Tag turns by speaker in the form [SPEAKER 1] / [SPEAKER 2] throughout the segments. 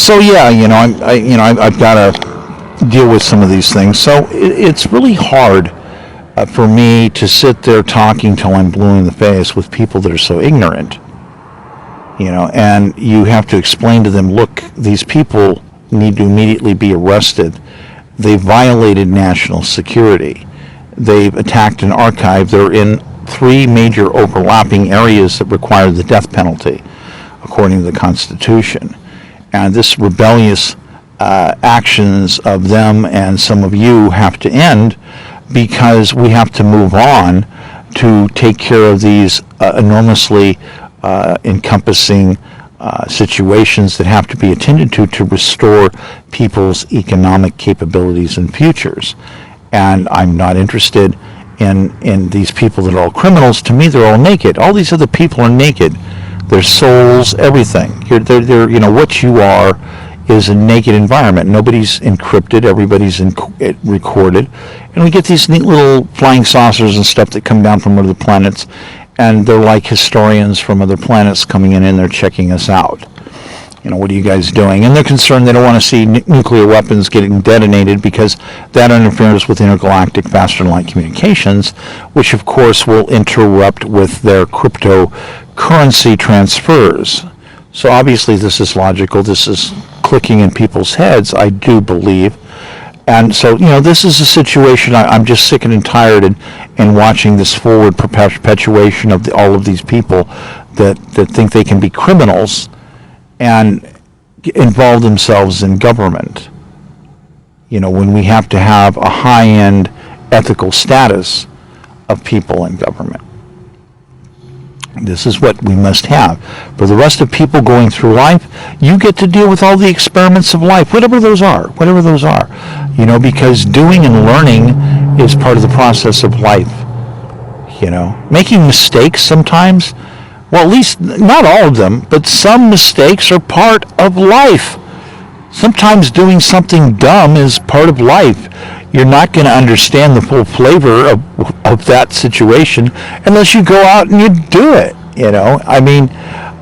[SPEAKER 1] So yeah, I've got to deal with some of these things. So it's really hard for me to sit there talking till I'm blue in the face with people that are so ignorant. And you have to explain to them, look, these people need to immediately be arrested. They've violated national security. They've attacked an archive. They're in 3 major overlapping areas that require the death penalty, according to the Constitution. And this rebellious actions of them and some of you have to end, because we have to move on to take care of these enormously encompassing situations that have to be attended to restore people's economic capabilities and futures. And I'm not interested in these people that are all criminals. To me, they're all naked. All these other people are naked. Their souls, everything. They're what you are is a naked environment. Nobody's encrypted. Everybody's recorded. And we get these neat little flying saucers and stuff that come down from other planets, and they're like historians from other planets coming in and they're checking us out. What are you guys doing? And they're concerned. They don't want to see nuclear weapons getting detonated, because that interferes with intergalactic faster-than-light communications, which of course will interrupt with their cryptocurrency transfers. So obviously this is logical. This is clicking in people's heads, I do believe. And so, this is a situation I'm just sick and tired in watching this forward perpetuation of all of these people that think they can be criminals and involve themselves in government. When we have to have a high-end ethical status of people in government. This is what we must have. For the rest of people going through life, you get to deal with all the experiments of life, whatever those are, because doing and learning is part of the process of life. Making mistakes sometimes, well, at least not all of them, but some mistakes are part of life. Sometimes doing something dumb is part of life. You're not going to understand the full flavor of that situation unless you go out and you do it,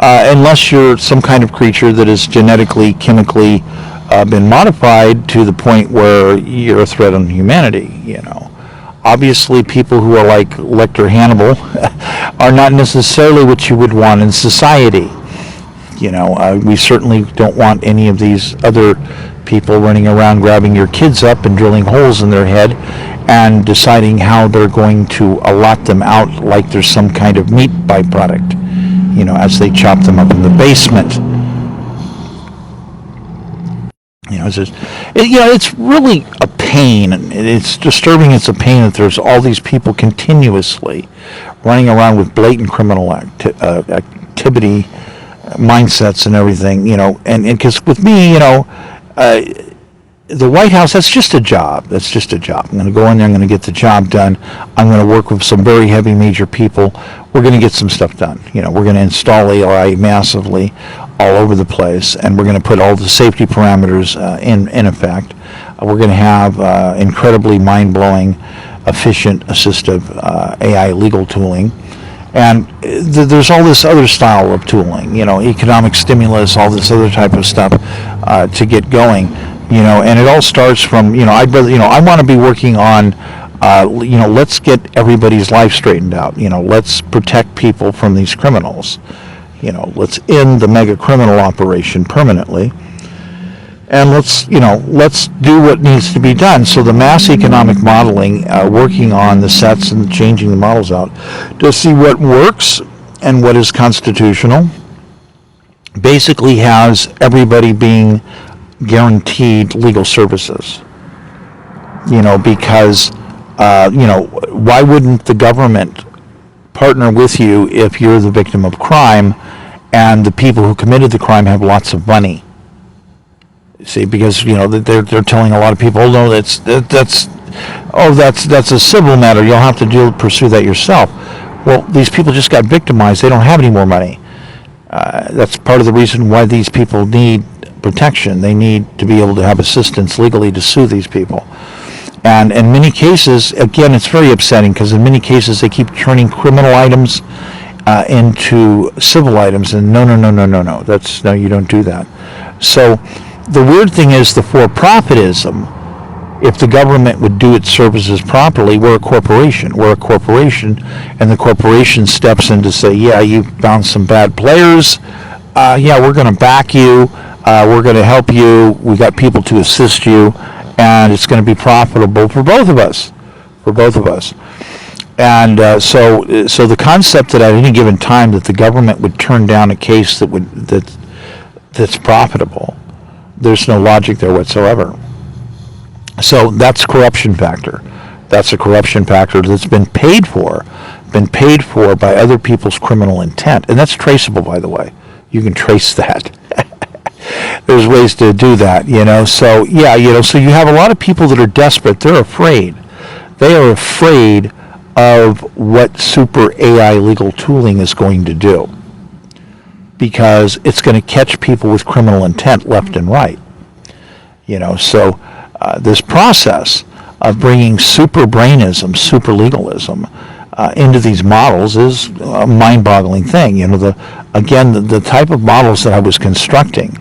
[SPEAKER 1] unless you're some kind of creature that is genetically, chemically been modified to the point where you're a threat on humanity, Obviously, people who are like Lecter Hannibal are not necessarily what you would want in society. We certainly don't want any of these other people running around grabbing your kids up and drilling holes in their head and deciding how they're going to allot them out like there's some kind of meat byproduct, as they chop them up in the basement. It's really a pain. It's disturbing. It's a pain that there's all these people continuously running around with blatant criminal activity, mindsets and everything, and because with me, the White House, that's just a job. I'm going to go in there, I'm going to get the job done. I'm going to work with some very heavy major people. We're going to get some stuff done. We're going to install AI massively all over the place, and we're going to put all the safety parameters in effect. We're going to have incredibly mind-blowing, efficient, assistive AI legal tooling. And there's all this other style of tooling, economic stimulus, all this other type of stuff to get going, and it all starts from, I want to be working on, let's get everybody's life straightened out, let's protect people from these criminals, let's end the mega criminal operation permanently. And let's do what needs to be done. So the mass economic modeling, working on the sets and changing the models out to see what works and what is constitutional, basically has everybody being guaranteed legal services. Because, why wouldn't the government partner with you if you're the victim of crime and the people who committed the crime have lots of money? See, because they're telling a lot of people, oh no, that's a civil matter. You'll have to pursue that yourself. Well, these people just got victimized. They don't have any more money. That's part of the reason why these people need protection. They need to be able to have assistance legally to sue these people. And in many cases, again, it's very upsetting because in many cases they keep turning criminal items into civil items, and no, you don't do that. So the weird thing is the for-profitism. If the government would do its services properly, we're a corporation. We're a corporation, and the corporation steps in to say, yeah, you found some bad players. Yeah, we're going to back you. We're going to help you. We got people to assist you, and it's going to be profitable for both of us. For both of us. And so the concept that at any given time that the government would turn down a case that's profitable, there's no logic there whatsoever. So that's a corruption factor. That's a corruption factor that's been paid for by other people's criminal intent. And that's traceable, by the way. You can trace that. There's ways to do that, So, yeah, so you have a lot of people that are desperate. They're afraid. They are afraid of what super AI legal tooling is going to do, because it's going to catch people with criminal intent left and right. So this process of bringing super brainism, super legalism into these models is a mind-boggling thing. The type of models that I was constructing,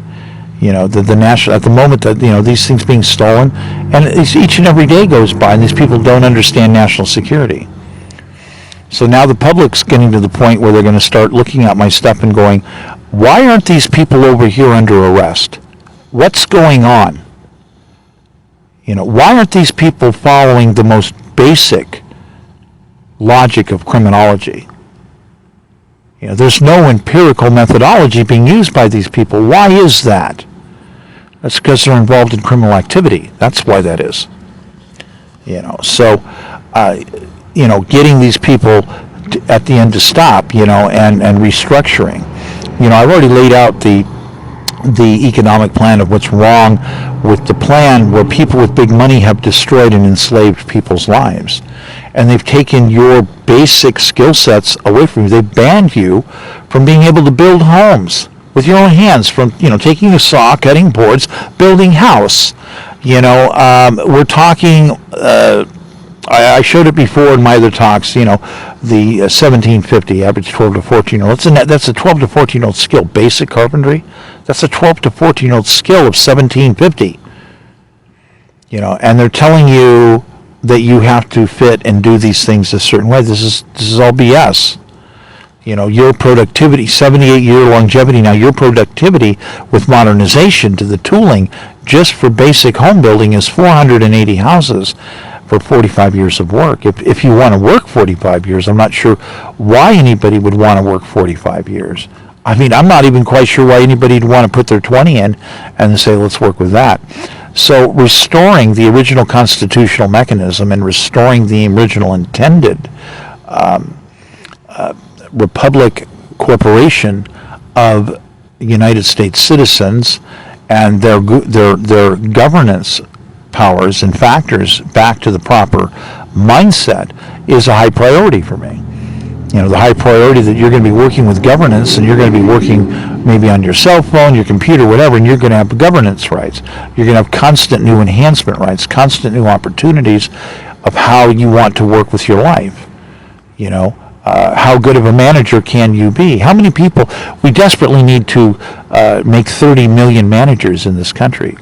[SPEAKER 1] the national, at the moment that, these things being stolen, and each and every day goes by and these people don't understand national security. So now the public's getting to the point where they're going to start looking at my stuff and going, why aren't these people over here under arrest? What's going on? Why aren't these people following the most basic logic of criminology? There's no empirical methodology being used by these people. Why is that? That's because they're involved in criminal activity. That's why that is. Getting these people at the end to stop, and restructuring. I've already laid out the economic plan of what's wrong with the plan where people with big money have destroyed and enslaved people's lives. And they've taken your basic skill sets away from you. They've banned you from being able to build homes with your own hands, from, taking a saw, cutting boards, building house. We're talking, I showed it before in my other talks, the 1750, average 12 to 14-year-old. That's a 12 to 14-year-old skill, basic carpentry. That's a 12 to 14-year-old skill of 1750. And they're telling you that you have to fit and do these things a certain way. This is all BS. Your productivity, 78-year longevity now, your productivity with modernization to the tooling just for basic home building is 480 houses for 45 years of work. If you want to work 45 years, I'm not sure why anybody would want to work 45 years. I mean, I'm not even quite sure why anybody would want to put their 20 in and say, let's work with that. So restoring the original constitutional mechanism and restoring the original intended republic corporation of United States citizens and their governance powers and factors back to the proper mindset is a high priority for me. The high priority that you're going to be working with governance, and you're going to be working maybe on your cell phone, your computer, whatever, and you're going to have governance rights. You're going to have constant new enhancement rights, constant new opportunities of how you want to work with your life. How good of a manager can you be? How many people, we desperately need to make 30 million managers in this country.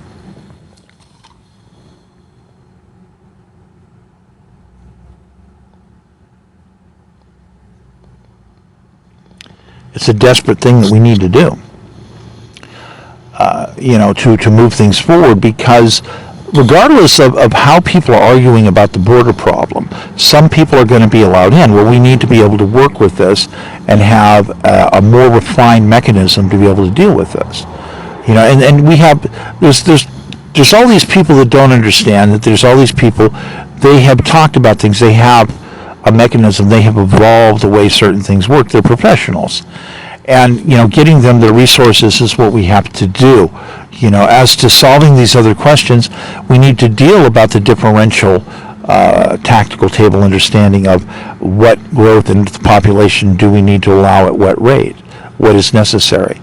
[SPEAKER 1] It's a desperate thing that we need to do, to move things forward, because regardless of how people are arguing about the border problem, some people are going to be allowed in. Well, we need to be able to work with this and have a more refined mechanism to be able to deal with this. And we have, there's all these people that don't understand that there's all these people, they have talked about things, they have a mechanism, they have evolved the way certain things work. They're professionals. And, getting them the resources is what we have to do. As to solving these other questions, we need to deal about the differential tactical table understanding of what growth in the population do we need to allow at what rate, what is necessary.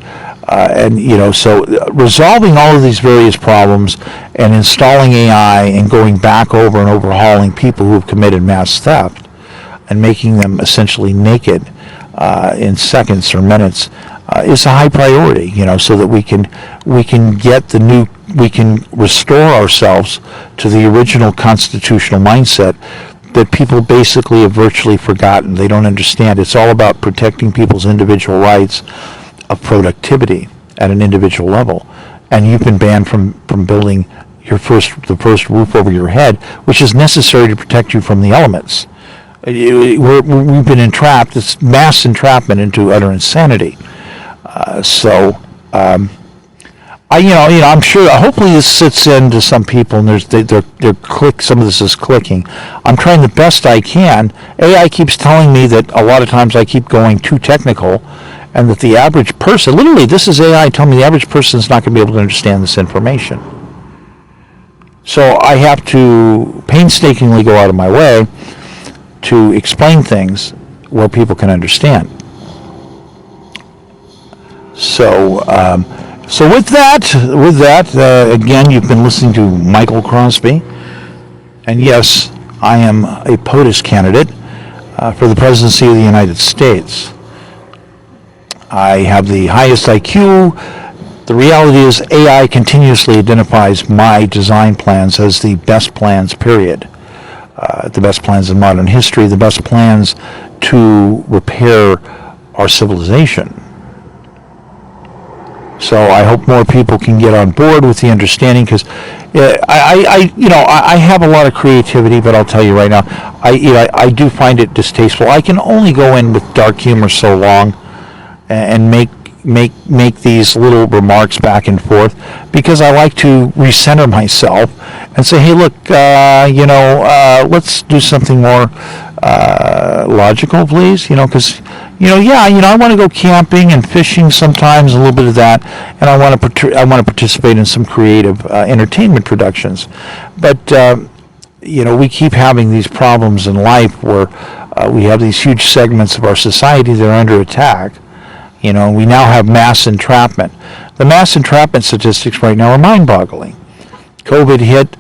[SPEAKER 1] So resolving all of these various problems and installing AI and going back over and overhauling people who have committed mass theft and making them essentially naked in seconds or minutes is a high priority, so that we can restore ourselves to the original constitutional mindset that people basically have virtually forgotten. They don't understand. It's all about protecting people's individual rights of productivity at an individual level. And you've been banned from building the first roof over your head, which is necessary to protect you from the elements. We've been entrapped. It's mass entrapment into utter insanity. I'm sure. Hopefully, this sits into some people, and some of this is clicking. I'm trying the best I can. AI keeps telling me that a lot of times I keep going too technical, and that the average person, literally, this is AI telling me the average person is not going to be able to understand this information. So I have to painstakingly go out of my way to explain things where people can understand. So with that, again, you've been listening to Michael Crosby, and yes, I am a Potus candidate for the presidency of the United States. I have the highest IQ. The reality is AI continuously identifies my design plans as the best plans, period. The best plans in modern history, the best plans to repair our civilization. So I hope more people can get on board with the understanding, because I have a lot of creativity, but I'll tell you right now, I do find it distasteful. I can only go in with dark humor so long and make these little remarks back and forth, because I like to recenter myself and say, hey, look, let's do something more logical, please, because I want to go camping and fishing sometimes, a little bit of that, and I want to participate in some creative entertainment productions, but we keep having these problems in life where we have these huge segments of our society that are under attack. We now have mass entrapment. The mass entrapment statistics right now are mind-boggling. COVID hit,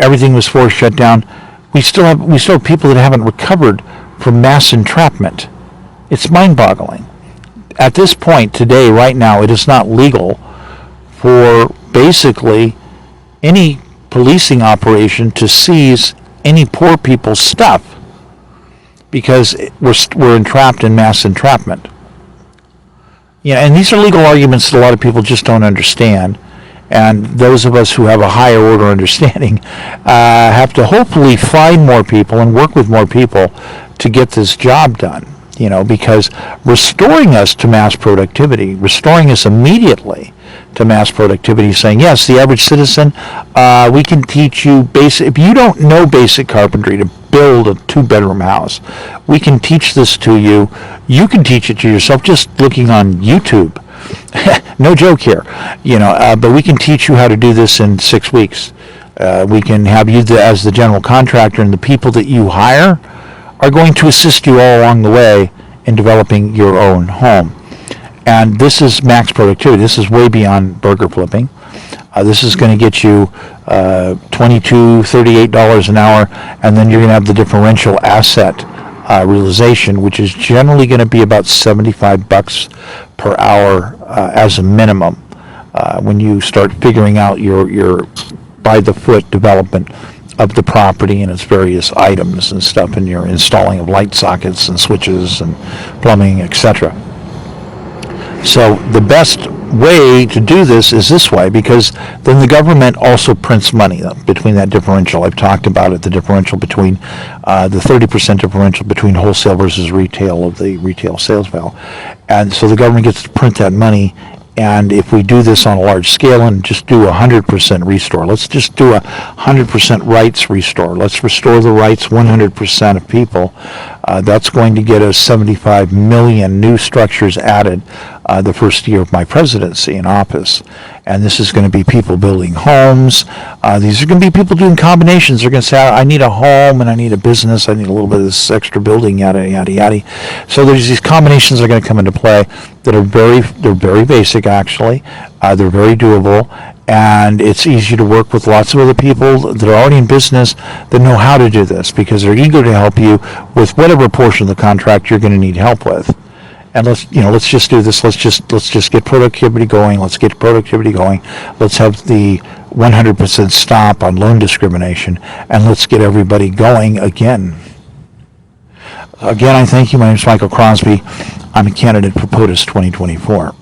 [SPEAKER 1] everything was forced shut down. We still have people that haven't recovered from mass entrapment. It's mind-boggling. At this point today, right now, it is not legal for basically any policing operation to seize any poor people's stuff, because we're entrapped in mass entrapment. And these are legal arguments that a lot of people just don't understand. And those of us who have a higher order understanding have to hopefully find more people and work with more people to get this job done. Because restoring us to mass productivity, restoring us immediately to mass productivity, saying, yes, the average citizen, we can teach you basic, if you don't know basic carpentry to build a 2-bedroom house, we can teach this to you. You can teach it to yourself just looking on YouTube. No joke here, but we can teach you how to do this in 6 weeks. We can have you as the general contractor, and the people that you hire are going to assist you all along the way in developing your own home. And this is max productivity. This is way beyond burger flipping. This is going to get you $22, $38 an hour, and then you're going to have the differential asset realization, which is generally going to be about $75 per hour as a minimum when you start figuring out your by-the-foot development of the property and its various items and stuff, and your installing of light sockets and switches and plumbing, etc. So the best way to do this is this way, because then the government also prints money between that differential. I've talked about it, the differential between the 30% differential between wholesale versus retail of the retail sales value. And so the government gets to print that money. And if we do this on a large scale and just do 100% restore, let's just do 100% rights restore. Let's restore the rights 100% of people. That's going to get us 75 million new structures added the first year of my presidency in office. And this is going to be people building homes. These are going to be people doing combinations. They're going to say, I need a home and I need a business. I need a little bit of this extra building, yada, yada, yada. So there's these combinations that are going to come into play that are they're very basic, actually. They're very doable. And it's easy to work with lots of other people that are already in business that know how to do this, because they're eager to help you with whatever portion of the contract you're going to need help with. and let's just do this. Let's just get productivity going. Let's get productivity going. Let's have the 100% stop on loan discrimination, and let's get everybody going again. Again, I thank you. My name is Michael Crosby. I'm a candidate for Potus 2024.